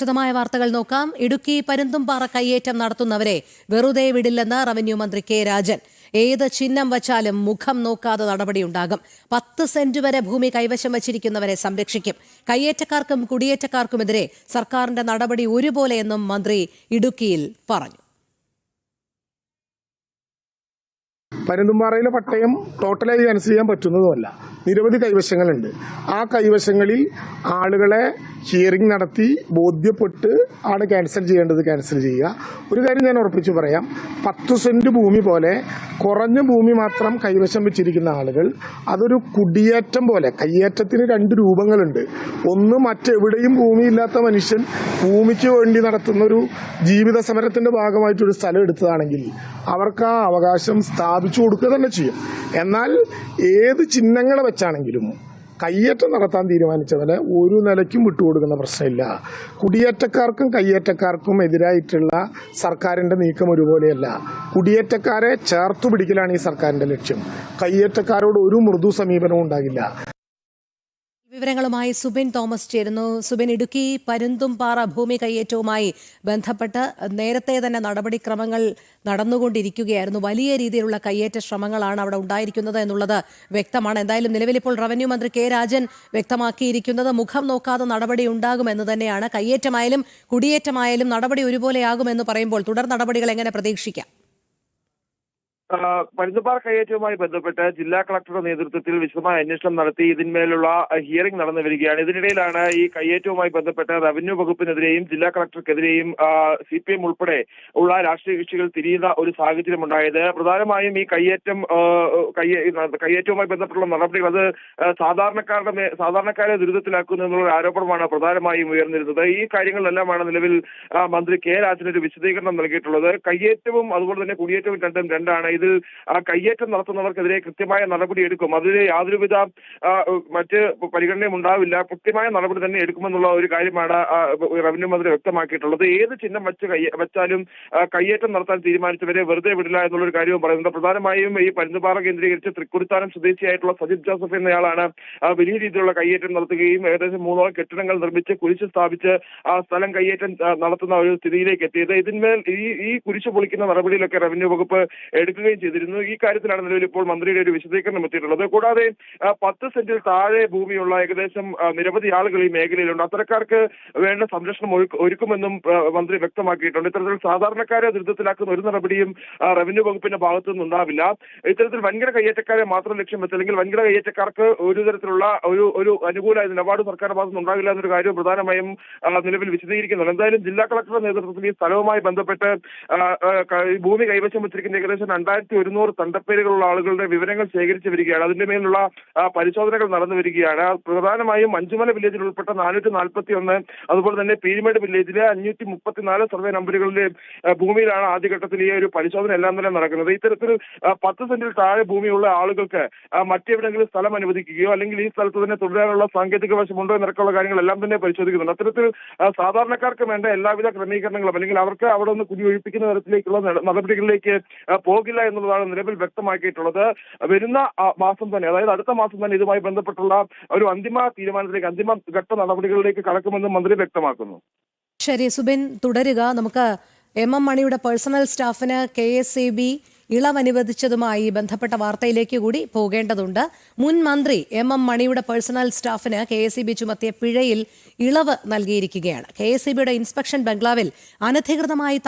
വിശദമായ വാർത്തകൾ നോക്കാം. ഇടുക്കി പരുന്തുംപാറ കയ്യേറ്റം നടത്തുന്നവരെ വെറുതെ വിടില്ലെന്ന് റവന്യൂ മന്ത്രി കെ രാജൻ. ഏത് ചിഹ്നം വച്ചാലും മുഖം നോക്കാതെ നടപടിയുണ്ടാകും. 10 സെന്റ് വരെ ഭൂമി കൈവശം വച്ചിരിക്കുന്നവരെ സംരക്ഷിക്കും. കയ്യേറ്റക്കാർക്കും കുടിയേറ്റക്കാർക്കുമെതിരെ സർക്കാരിന്റെ നടപടി ഒരുപോലെയെന്നും മന്ത്രി ഇടുക്കിയിൽ പറഞ്ഞു. പരുന്തുംപാറയിലെ പട്ടയം ടോട്ടലായി ക്യാൻസൽ ചെയ്യാൻ പറ്റുന്നതുമല്ല. നിരവധി കൈവശങ്ങളുണ്ട്. ആ കൈവശങ്ങളിൽ ആളുകളെ ഹിയറിംഗ് നടത്തി ബോധ്യപ്പെട്ട് ആണ് ക്യാൻസൽ ചെയ്യേണ്ടത് ക്യാൻസൽ ചെയ്യുക. ഒരു കാര്യം ഞാൻ ഉറപ്പിച്ചു പറയാം, 10 സെന്റ് ഭൂമി പോലെ കുറഞ്ഞ ഭൂമി മാത്രം കൈവശം വെച്ചിരിക്കുന്ന ആളുകൾ അതൊരു കുടിയേറ്റം പോലെ, കയ്യേറ്റത്തിന് 2 രൂപങ്ങളുണ്ട്. ഒന്ന്, മറ്റെവിടെയും ഭൂമിയില്ലാത്ത മനുഷ്യൻ ഭൂമിക്ക് വേണ്ടി നടത്തുന്ന ഒരു ജീവിത സമരത്തിന്റെ ഭാഗമായിട്ടൊരു സ്ഥലം എടുത്തതാണെങ്കിൽ അവർക്ക് ആ അവകാശം സ്ഥാപിച്ചു കൊടുക്കുക തന്നെ ചെയ്യും. എന്നാൽ ഏത് ചിഹ്നങ്ങളെ വെച്ചാണെങ്കിലും കയ്യേറ്റം നടത്താൻ തീരുമാനിച്ചവരെ ഒരു നിലയ്ക്കും വിട്ടുകൊടുക്കുന്ന പ്രശ്നമില്ല. കുടിയേറ്റക്കാർക്കും കയ്യേറ്റക്കാർക്കും എതിരായിട്ടുള്ള സർക്കാരിന്റെ നീക്കം ഒരുപോലെയല്ല. കുടിയേറ്റക്കാരെ ചേർത്തു പിടിക്കലാണ് ഈ സർക്കാരിന്റെ ലക്ഷ്യം. കയ്യേറ്റക്കാരോട് ഒരു മൃദു സമീപനവും ഉണ്ടാകില്ല. വിവരങ്ങളുമായി സുബിൻ തോമസ് ചേരുന്നു. സുബിൻ, ഇടുക്കി പരുന്തുംപാറ ഭൂമി കയ്യേറ്റവുമായി ബന്ധപ്പെട്ട് നേരത്തെ തന്നെ നടപടിക്രമങ്ങൾ നടന്നുകൊണ്ടിരിക്കുകയായിരുന്നു. വലിയ രീതിയിലുള്ള കയ്യേറ്റ ശ്രമങ്ങളാണ് അവിടെ ഉണ്ടായിരിക്കുന്നത് എന്നുള്ളത് വ്യക്തമാണ്. എന്തായാലും നിലവിലിപ്പോൾ റവന്യൂ മന്ത്രി കെ രാജൻ വ്യക്തമാക്കിയിരിക്കുന്നത് മുഖം നോക്കാതെ നടപടി ഉണ്ടാകുമെന്ന് തന്നെയാണ്. കയ്യേറ്റമായാലും കുടിയേറ്റമായാലും നടപടി ഒരുപോലെയാകുമെന്ന് പറയുമ്പോൾ തുടർ നടപടികൾ എങ്ങനെ പ്രതീക്ഷിക്കാം? പരുന്തുംപാറ കയ്യേറ്റവുമായി ബന്ധപ്പെട്ട് ജില്ലാ കളക്ടറുടെ നേതൃത്വത്തിൽ വിശദമായ അന്വേഷണം നടത്തി ഇതിന്മേലുള്ള ഹിയറിംഗ് നടന്നു വരികയാണ്. ഇതിനിടയിലാണ് ഈ കയ്യേറ്റവുമായി ബന്ധപ്പെട്ട് റവന്യൂ വകുപ്പിനെതിരെയും ജില്ലാ കളക്ടർക്കെതിരെയും CPM ഉൾപ്പെടെ ഉള്ള രാഷ്ട്രീയ കക്ഷികൾ തിരിയുന്ന ഒരു സാഹചര്യം ഉണ്ടായത്. പ്രധാനമായും ഈ കയ്യേറ്റവുമായി ബന്ധപ്പെട്ടുള്ള നടപടികൾ അത് സാധാരണക്കാരെ ദുരിതത്തിലാക്കുന്നു എന്നുള്ള ആരോപണമാണ് പ്രധാനമായും ഉയർന്നിരുന്നത്. ഈ കാര്യങ്ങളിലെല്ലാമാണ് നിലവിൽ മന്ത്രി കെ രാജൻ ഒരു വിശദീകരണം നൽകിയിട്ടുള്ളത്. കയ്യേറ്റവും അതുപോലെ തന്നെ കുടിയേറ്റവും രണ്ടാണ്. ഇതിൽ കയ്യേറ്റം നടത്തുന്നവർക്കെതിരെ കൃത്യമായ നടപടി എടുക്കും. അതിൽ യാതൊരുവിധ മറ്റ് പരിഗണനയും ഉണ്ടാവില്ല. കൃത്യമായ നടപടി തന്നെ എടുക്കുമെന്നുള്ള ഒരു കാര്യമാണ് റവന്യൂ മന്ത്രി വ്യക്തമാക്കിയിട്ടുള്ളത്. ഏത് ചിഹ്നം വെച്ചാലും കയ്യേറ്റം നടത്താൻ തീരുമാനിച്ചവരെ വെറുതെ വിടില്ല എന്നുള്ളൊരു കാര്യവും പറയുന്നുണ്ട്. പ്രധാനമായും ഈ പരുന്തുംപാറ കേന്ദ്രീകരിച്ച് തൃക്കുടിത്താനം സ്വദേശിയായിട്ടുള്ള സജിത് ജോസഫ് എന്നയാളാണ് വലിയ രീതിയിലുള്ള കയ്യേറ്റം നടത്തുകയും ഏകദേശം 3 കെട്ടിടങ്ങൾ നിർമ്മിച്ച് കുരിശ് സ്ഥാപിച്ച് ആ സ്ഥലം കയ്യേറ്റം നടത്തുന്ന ഒരു സ്ഥിതിയിലേക്ക് എത്തിയത്. ഇതിന്മേൽ ഈ കുരിശ് പൊളിക്കുന്ന നടപടിയിലൊക്കെ റവന്യൂ വകുപ്പ് എടുക്കുകയും ചെയ്തിരുന്നു. ഈ കാര്യത്തിലാണ് നിലവിൽ ഇപ്പോൾ മന്ത്രിയുടെ ഒരു വിശദീകരണം എത്തിയിട്ടുള്ളത്. കൂടാതെ 10 സെന്റിൽ താഴെ ഭൂമിയുള്ള ഏകദേശം നിരവധി ആളുകൾ ഈ മേഖലയിലുണ്ട്. അത്തരക്കാർക്ക് വേണ്ട സംരക്ഷണം ഒരുക്കുമെന്നും മന്ത്രി വ്യക്തമാക്കിയിട്ടുണ്ട്. ഇത്തരത്തിൽ സാധാരണക്കാരെ ദുരിതത്തിലാക്കുന്ന ഒരു നടപടിയും റവന്യൂ വകുപ്പിന്റെ ഭാഗത്തു നിന്നുണ്ടാവില്ല. ഇത്തരത്തിൽ വൻകിട കയ്യേറ്റക്കാരെ മാത്രം ലക്ഷ്യം വെച്ച് അല്ലെങ്കിൽ വൻകിട കയ്യേറ്റക്കാർക്ക് ഒരു തരത്തിലുള്ള ഒരു അനുകൂല നിലപാട് സർക്കാർ ഭാഗത്ത് നിന്നുണ്ടാകില്ല എന്നൊരു കാര്യം പ്രധാനമായും നിലവിൽ വിശദീകരിക്കുന്നുണ്ട്. എന്തായാലും ജില്ലാ കളക്ടറുടെ നേതൃത്വത്തിൽ ഈ സ്ഥലവുമായി ബന്ധപ്പെട്ട് ഭൂമി കൈവശം വെച്ചിരിക്കുന്ന ഏകദേശം 2100 തണ്ടപ്പേരുകളുള്ള ആളുകളുടെ വിവരങ്ങൾ ശേഖരിച്ചു വരികയാണ്. അതിന്റെ മേലുള്ള പരിശോധനകൾ നടന്നു വരികയാണ്. പ്രധാനമായും മഞ്ചുമല വില്ലേജിൽ ഉൾപ്പെട്ട 441, അതുപോലെ തന്നെ പീരിമേട് വില്ലേജിലെ 534 സർവേ നമ്പറുകളിലെ ഭൂമിയിലാണ് ആദ്യഘട്ടത്തിൽ ഈ ഒരു പരിശോധന എല്ലാം തന്നെ നടക്കുന്നത്. ഇത്തരത്തിൽ 10 സെന്റിൽ താഴെ ഭൂമിയുള്ള ആളുകൾക്ക് മറ്റെവിടെങ്കിലും സ്ഥലം അനുവദിക്കുകയോ അല്ലെങ്കിൽ ഈ സ്ഥലത്ത് തന്നെ തുടരാനുള്ള സാങ്കേതിക വശമുണ്ടോ എന്നൊക്കെയുള്ള കാര്യങ്ങളെല്ലാം തന്നെ പരിശോധിക്കുന്നുണ്ട്. അത്തരത്തിൽ സാധാരണക്കാർക്ക് വേണ്ട എല്ലാവിധ ക്രമീകരണങ്ങളും അല്ലെങ്കിൽ അവർക്ക് അവിടെ നിന്ന് കുടിയൊഴിപ്പിക്കുന്ന തരത്തിലേക്കുള്ള നടപടികളിലേക്ക് പോകില്ല എന്നുള്ളതാണ് നിലവിൽ വ്യക്തമാക്കിയിട്ടുള്ളത്. വരുന്ന മാസം തന്നെ, അതായത് അടുത്ത മാസം തന്നെ ഇതുമായി ബന്ധപ്പെട്ടുള്ള ഒരു അന്തിമ തീരുമാനത്തിലേക്ക്, അന്തിമ ഘട്ട നടപടികളിലേക്ക് കടക്കുമെന്ന് മന്ത്രി വ്യക്തമാക്കുന്നു. ശരി സുബിൻ, തുടരുക. നമുക്ക് MM മണിയുടെ പേഴ്സണൽ സ്റ്റാഫിന് KSEB ഇളവ് അനുവദിച്ചതുമായി ബന്ധപ്പെട്ട വാർത്തയിലേക്ക് കൂടി പോകേണ്ടതുണ്ട്. മുൻ മന്ത്രി MM മണിയുടെ പേഴ്സണൽ സ്റ്റാഫിന് KSEB ചുമത്തിയ പിഴയിൽ ഇളവ് നൽകിയിരിക്കുകയാണ്. KSEBയുടെ ഇൻസ്പെക്ഷൻ ബംഗ്ലാവിൽ അനധികൃതമായി